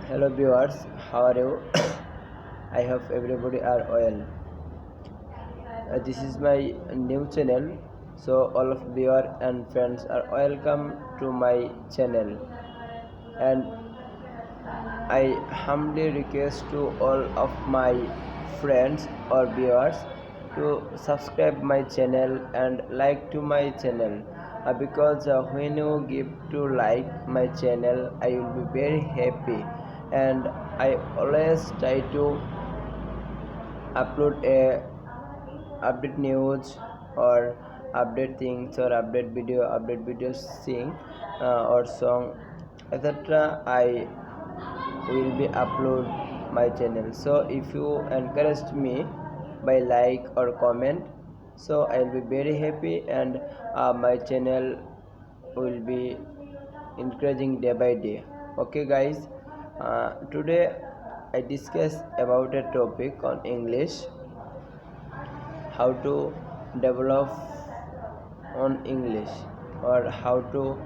Hello viewers, how are you? I hope everybody are well. This is my new channel, so all of viewers and friends are welcome to my channel, and I humbly request to all of my friends or viewers to subscribe my channel and like to my channel because when you give to like my channel I will be very happy, and I always try to upload a update news or update things or update videos sing or song etc. I will be upload my channel. So if you encourage me by like or comment, so I'll be very happy, and my channel will be increasing day by day. Okay guys, today I discuss about a topic on English, how to develop on English, or how to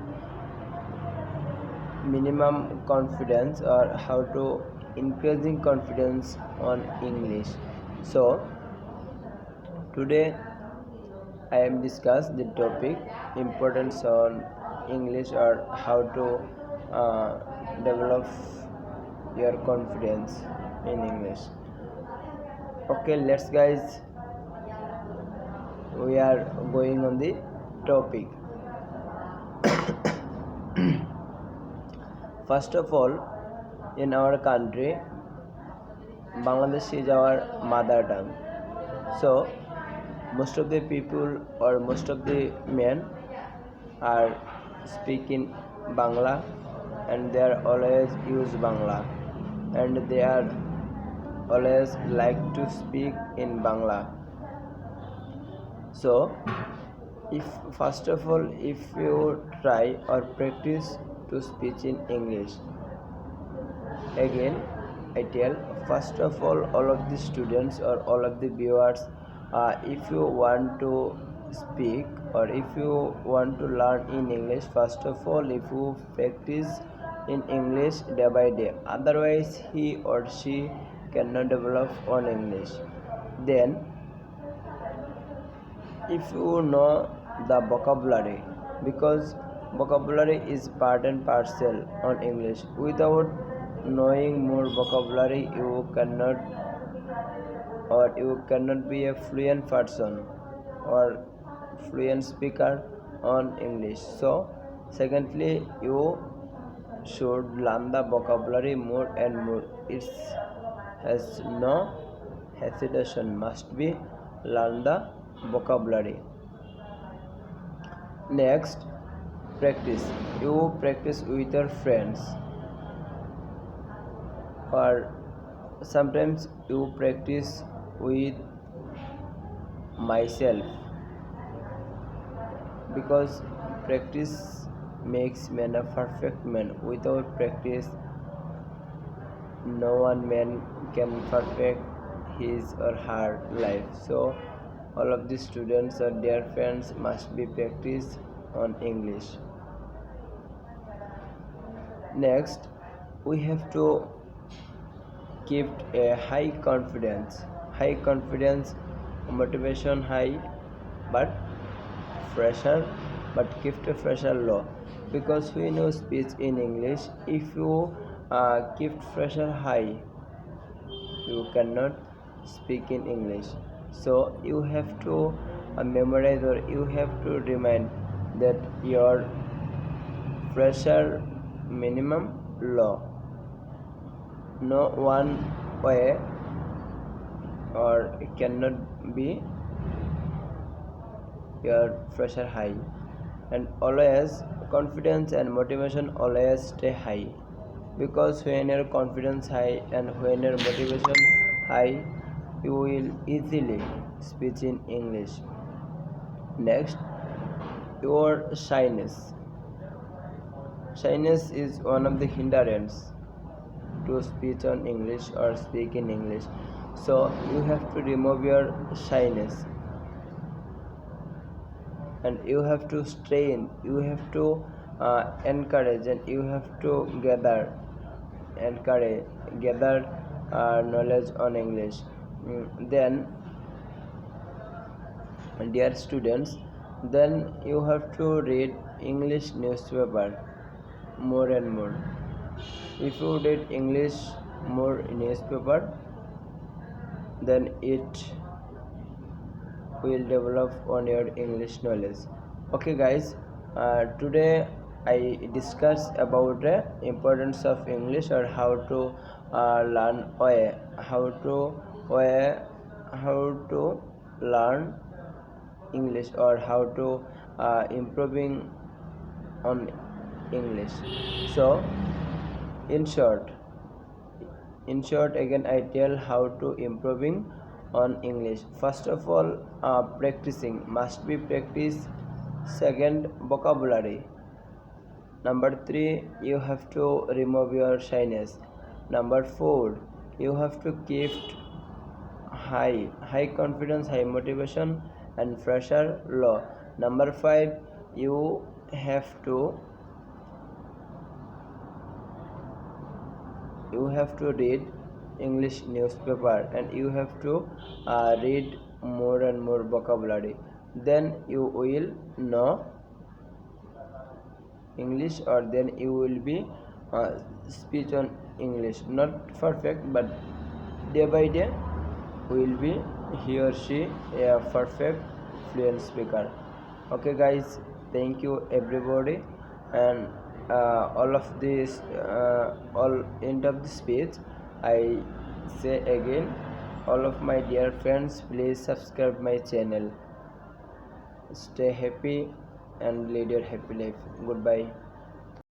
minimum confidence, or how to increasing confidence on English. So today I am discuss the topic importance on English, or how to develop your confidence in English. Okay, let's guys, we are going on the topic. First of all, in our country, Bangladesh is our mother tongue. So most of the people or most of the men are speaking Bangla, and they are always use Bangla, and they are always like to speak in Bangla. So if first of all, if you try or practice to speak in English, again I tell, first of all of the students or all of the viewers, if you want to speak or if you want to learn in English, first of all, if you practice in English day by day, otherwise he or she cannot develop on English. Then if you know the vocabulary, because vocabulary is part and parcel on English, without knowing more vocabulary you cannot be a fluent person or fluent speaker on English. So secondly, you should learn the vocabulary more and more. It has no hesitation, must be learn the vocabulary. Next, practice. You practice with your friends, or sometimes you practice with myself, because practice makes man a perfect man. Without practice, no one man can perfect his or her life. So all of the students or their friends must be practiced on English. Next, we have to keep a high confidence, motivation high, but pressure, but keep the pressure low, because we know speech in English. If you keep pressure high, you cannot speak in English. So you have to memorize, or you have to remind that your pressure minimum low. No one way or it cannot be your pressure high, and always confidence and motivation always stay high, because when your confidence high and when your motivation high, you will easily speak in English. Next, your shyness is one of the hindrance to speak on English or speak in English. So you have to remove your shyness, and you have to strain, you have to encourage, and you have to gather encourage, gather knowledge on English. Then, dear students, then you have to read English newspaper more and more. If you read English more newspaper, then it will develop on your English knowledge. Okay guys, today I discuss about the importance of English, or how to learn how to learn English, or how to improving on English. So in short, again I tell how to improving on English. First of all, practicing must be practice. Second, vocabulary. Number 3, you have to remove your shyness. Number 4, you have to keep high confidence, high motivation, and pressure low. Number 5, you have to read English newspaper, and you have to read more and more vocabulary. Then you will know English, or then you will be speech on English. Not perfect, but day by day will be he or she a perfect fluent speaker. Okay guys, thank you everybody. And all of this all end of the speech, I say again, all of my dear friends, please subscribe my channel. Stay happy and lead your happy life. Goodbye.